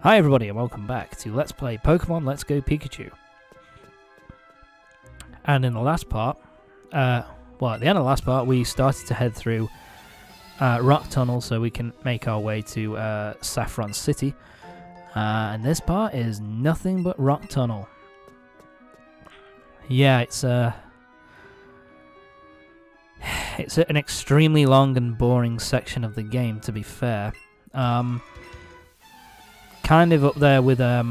Hi everybody and welcome back to Let's Play Pokemon Let's Go Pikachu. And in the last part, at the end of the last part, we started to head through Rock Tunnel so we can make our way to Saffron City. And this part is nothing but Rock Tunnel. Yeah, it's an extremely long and boring section of the game, to be fair. Kind of up there with it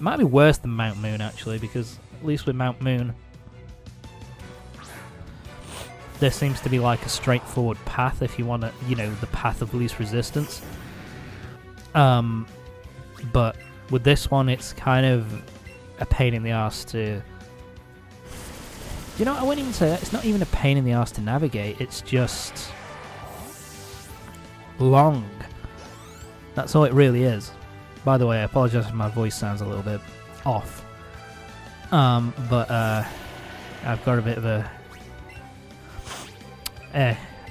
might be worse than Mount Moon actually, because at least with Mount Moon there seems to be like a straightforward path if you want to, the path of least resistance. But with this one it's kind of a pain in the arse to, I wouldn't even say that. It's not even a pain in the arse to navigate, it's just long. That's all it really is. By the way, I apologise if my voice sounds a little bit off. But I've got a bit of a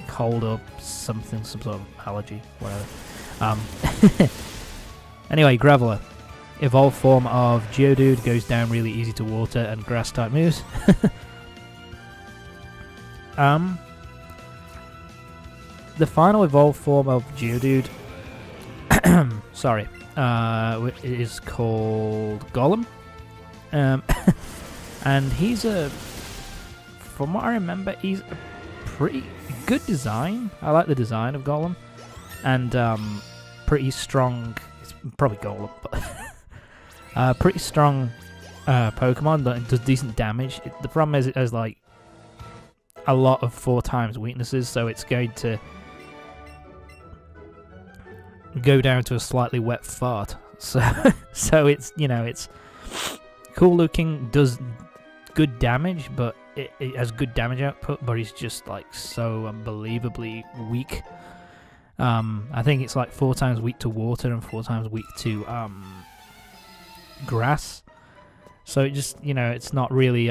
cold or something, some sort of allergy, whatever. Anyway, Graveler. Evolved form of Geodude, goes down really easy to water and grass type moves. The final evolved form of Geodude sorry, it is called Golem, and he's from what I remember, he's a pretty good design. I like the design of Golem, and pretty strong. It's probably Golem, but pretty strong Pokemon that does decent damage. The problem is it has like a lot of 4 times weaknesses, so it's going to go down to a slightly wet fart. So it's, it's cool looking, does good damage, but it has good damage output, but it's just like so unbelievably weak. I think it's like 4 times weak to water and 4 times weak to grass. So it just, it's not really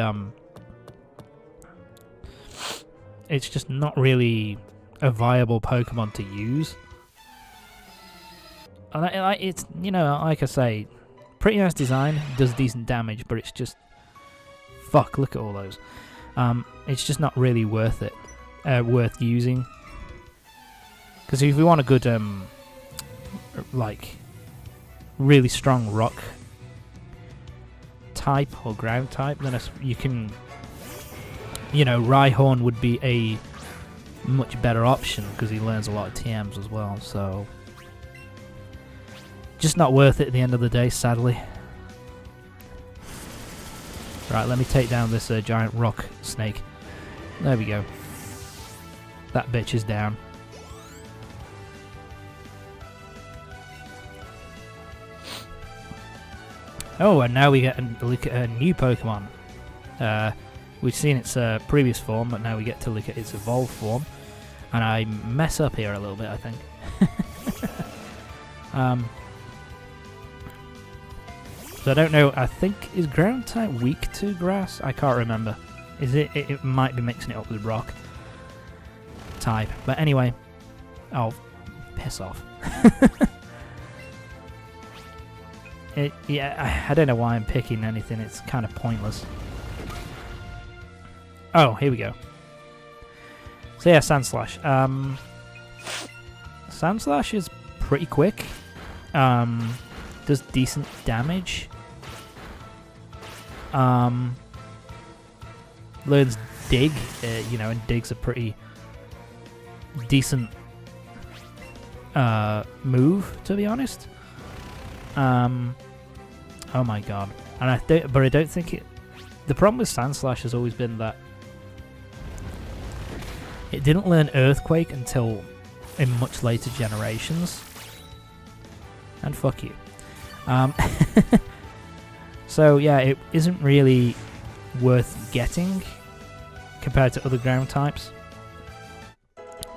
it's just not really a viable Pokemon to use. And it's, like I say, pretty nice design, does decent damage, but it's just, fuck, look at all those. It's just not really worth it, worth using. Because if you want a good, like, really strong rock type or ground type, then you can, Rhyhorn would be a much better option because he learns a lot of TMs as well, so just not worth it at the end of the day, sadly. Right, let me take down this giant rock snake. There we go. That bitch is down. Oh, and now we get a look at a new Pokemon. We've seen its previous form, but now we get to look at its evolved form. And I mess up here a little bit, I think. So I don't know, I think, is ground type weak to grass? I can't remember. Is it? It might be mixing it up with rock type. But anyway, oh, piss off. Yeah, I don't know why I'm picking anything, it's kind of pointless. Oh, here we go. So yeah, Sandslash. Sandslash is pretty quick. Does decent damage. Learns Dig, and Dig's a pretty decent move, to be honest. Oh my god. And I don't think it. The problem with Sandslash has always been that it didn't learn Earthquake until in much later generations. And fuck you. So yeah, it isn't really worth getting compared to other ground types.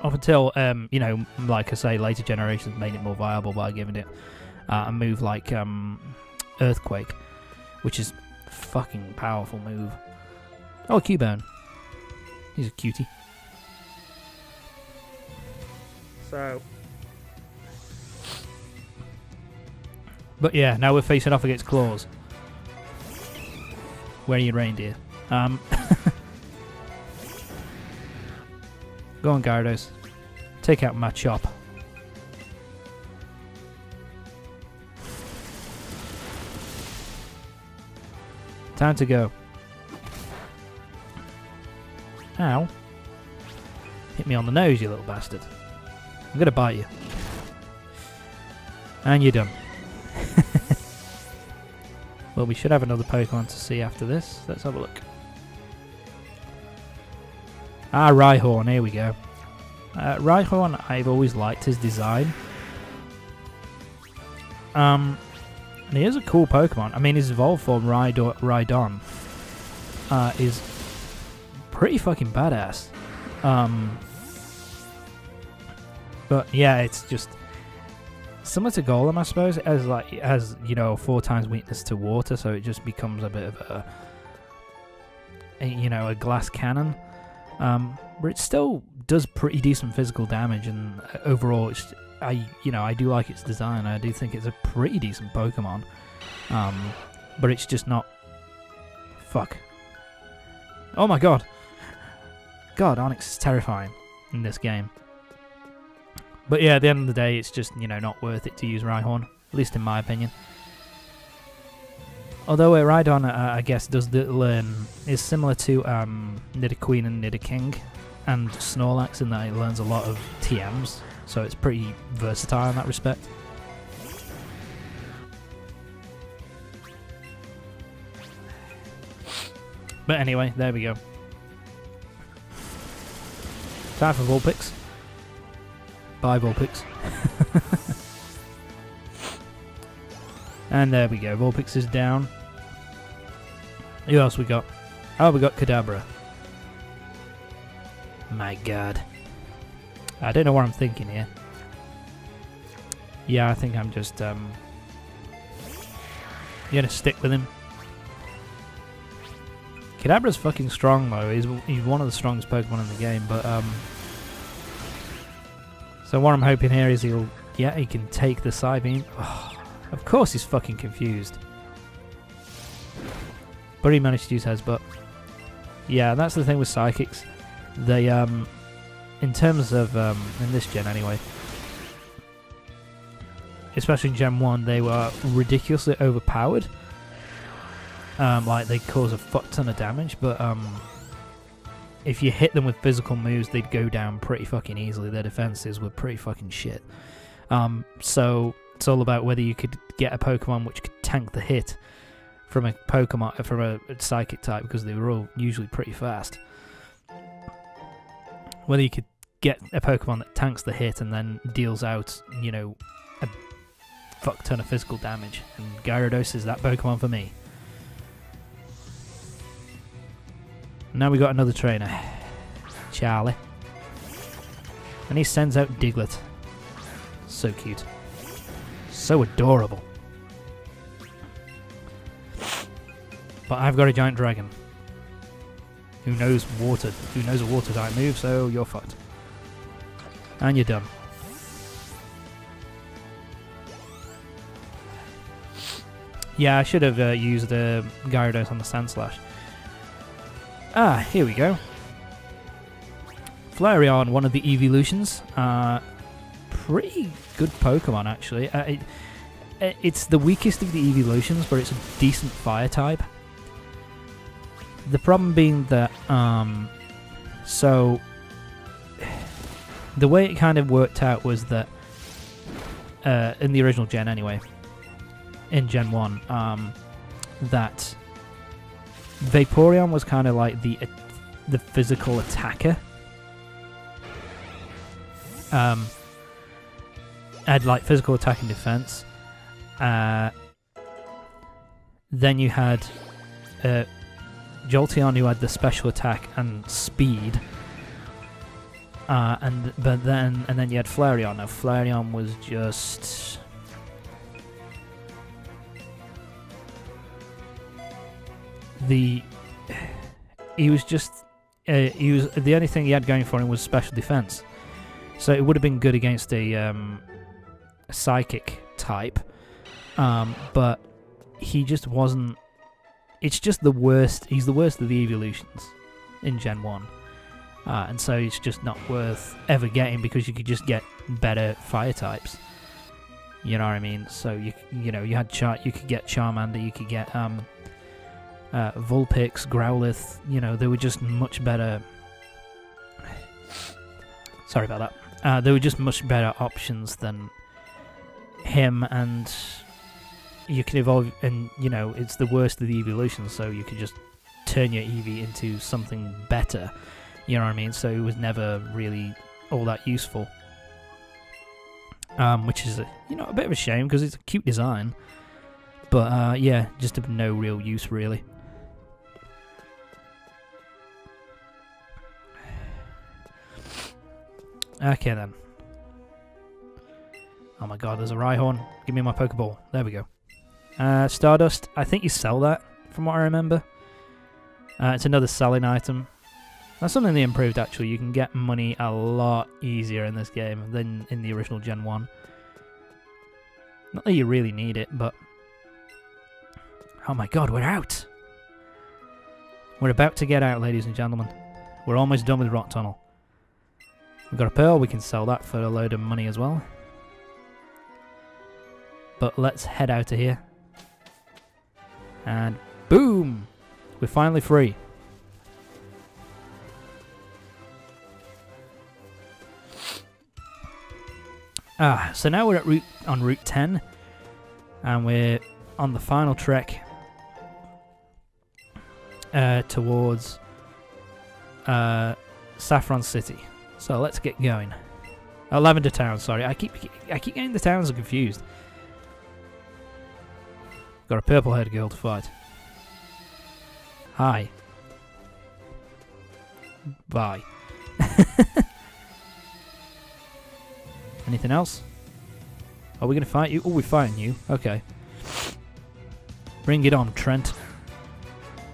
Up until, like I say, later generations made it more viable by giving it a move like Earthquake, which is a fucking powerful move. Oh, Cubone. He's a cutie. So But yeah, now we're facing off against Claws. Where are you, reindeer? Go on, Gyarados. Take out my chop. Time to go. Ow. Hit me on the nose, you little bastard. I'm gonna bite you. And you're done. Well, we should have another Pokemon to see after this. Let's have a look. Ah, Rhyhorn, here we go. Rhyhorn, I've always liked his design. And he is a cool Pokemon. I mean, his evolved form, Rhydon, is pretty fucking badass. But yeah, it's just similar to Golem, I suppose. It has you know, 4 times weakness to water, so it just becomes a bit of a glass cannon. But it still does pretty decent physical damage, and overall, I do like its design. I do think it's a pretty decent Pokemon. But it's just not. Fuck. Oh my god. God, Onix is terrifying in this game. But yeah, at the end of the day, it's just, not worth it to use Rhyhorn, at least in my opinion. Although Rhydon, I guess, is similar to Nidoqueen and Nidoking and Snorlax in that it learns a lot of TMs, so it's pretty versatile in that respect. But anyway, there we go. Time for Vulpix. Bye, Vulpix. And there we go. Vulpix is down. Who else we got? Oh, we got Kadabra. My god. I don't know what I'm thinking here. Yeah, I think I'm just gonna stick with him. Kadabra's fucking strong though. He's one of the strongest Pokemon in the game, but so what I'm hoping here is he can take the Psybeam. Oh, of course he's fucking confused. But he managed to use Headbutt. Yeah, that's the thing with Psychics. They in terms of in this gen anyway, especially in Gen 1, they were ridiculously overpowered. Like, they cause a fuck ton of damage, but if you hit them with physical moves, they'd go down pretty fucking easily. Their defenses were pretty fucking shit. So it's all about whether you could get a Pokemon which could tank the hit from a Psychic type, because they were all usually pretty fast. Whether you could get a Pokemon that tanks the hit and then deals out, a fuck ton of physical damage. And Gyarados is that Pokemon for me. Now we got another trainer, Charlie, and he sends out Diglett. So cute, so adorable. But I've got a giant dragon who knows a water type move, so you're fucked, and you're done. Yeah, I should have used Gyarados on the Sand Slash. Ah, here we go. Flareon, one of the evolutions. Pretty good Pokemon, actually. It's the weakest of the evolutions, but it's a decent fire type. The problem being that, so the way it kind of worked out was that, in the original gen anyway, in Gen 1, that Vaporeon was kind of like the physical attacker. Had like physical attack and defense. Then you had Jolteon, who had the special attack and speed. And then you had Flareon. Now Flareon was just the only thing he had going for him was special defense, so it would have been good against a psychic type, But he just wasn't. It's just the worst. He's the worst of the evolutions in Gen 1. And so it's just not worth ever getting because you could just get better fire types. You know what I mean? So you know you could get Charmander, you could get Vulpix, Growlithe. You know they were just much better. Sorry about that. They were just much better options than him, and you can evolve. And you know it's the worst of the evolutions, so you could just turn your Eevee into something better. You know what I mean? So it was never really all that useful. Which is a bit of a shame because it's a cute design. But yeah, just of no real use really. Okay then. Oh my god, there's a Rhyhorn. Give me my Pokeball. There we go. Stardust. I think you sell that from what I remember. It's another selling item. That's something they improved actually. You can get money a lot easier in this game than in the original Gen 1. Not that you really need it, but... Oh my god, we're out! We're about to get out, ladies and gentlemen. We're almost done with Rock Tunnel. We've got a pearl, we can sell that for a load of money as well. But let's head out of here. And boom! We're finally free. So now we're on Route 10, and we're on the final trek towards Saffron City. So let's get going. Lavender Town. Sorry, I keep getting the towns confused. Got a purple-haired girl to fight. Hi. Bye. Anything else? Are we going to fight you? Oh, we're fighting you. Okay. Bring it on, Trent.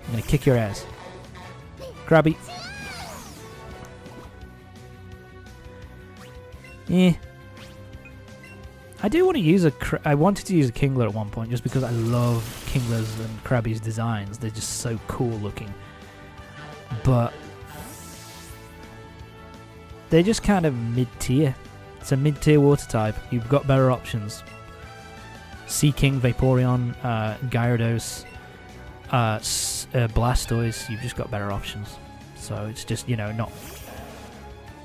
I'm going to kick your ass. Krabby. Yeah. I do want to use I wanted to use a Kingler at one point just because I love Kingler's and Krabby's designs. They're just so cool looking. But they're just kind of mid-tier. It's a mid-tier water type. You've got better options. Sea King, Vaporeon, Gyarados, Blastoise. You've just got better options. So it's just, you know,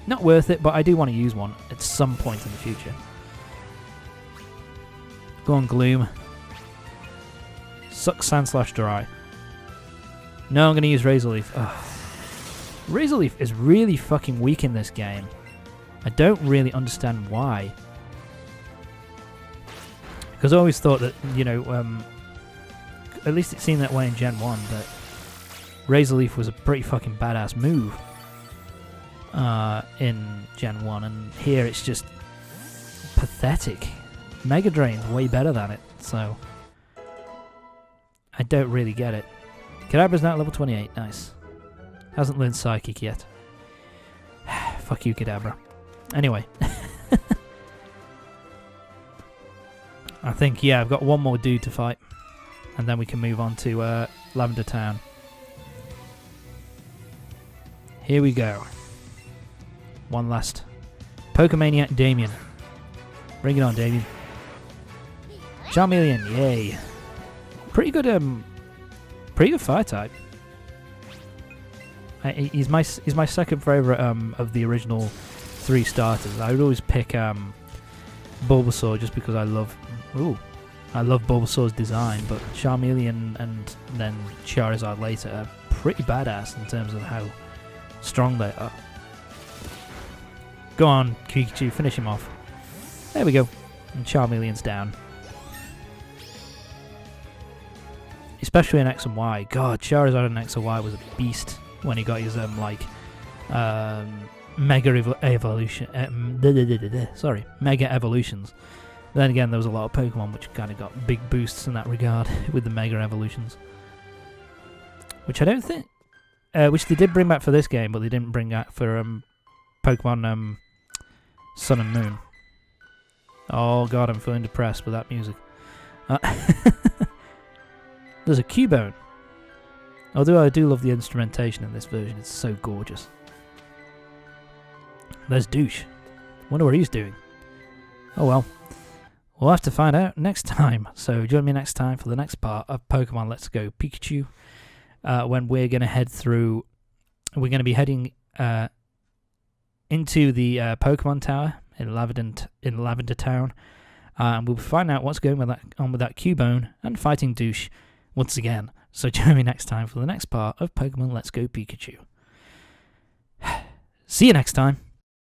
not worth it, but I do want to use one at some point in the future. Go on, Gloom. Suck Sandslash Dry. No, I'm going to use Razor Leaf. Ugh. Razor Leaf is really fucking weak in this game. I don't really understand why. Because I always thought that, you know, at least it seemed that way in Gen 1, that Razor Leaf was a pretty fucking badass move in Gen 1, and here it's just pathetic. Mega Drain's way better than it, so I don't really get it. Kadabra's now at level 28, nice. Hasn't learned Psychic yet. Fuck you, Kadabra. Anyway. I think, yeah, I've got one more dude to fight. And then we can move on to Lavender Town. Here we go. One last. Pokemaniac Damien. Bring it on, Damien. Charmeleon, yay. Pretty good fire type. He's my second favourite of the original 3 starters. I would always pick Bulbasaur just because I love Bulbasaur's design, but Charmeleon and then Charizard later are pretty badass in terms of how strong they are. Go on, Pikachu, finish him off. There we go. And Charmeleon's down. Especially in X and Y. God, Charizard in X and Y was a beast when he got his Mega Evolution. Mega Evolutions. Then again, there was a lot of Pokemon which kind of got big boosts in that regard with the Mega Evolutions. Which I don't think... which they did bring back for this game, but they didn't bring back for Pokemon Sun and Moon. Oh god, I'm feeling depressed with that music. There's a Cubone. Although I do love the instrumentation in this version, it's so gorgeous. There's Douche. Wonder what he's doing. Oh well. We'll have to find out next time. So join me next time for the next part of Pokemon Let's Go Pikachu. When we're going to head through... We're going to be heading into the Pokemon Tower in Lavender Town. And we'll find out what's going on with that Cubone and fighting Douche once again. So join me next time for the next part of Pokemon Let's Go Pikachu. See you next time.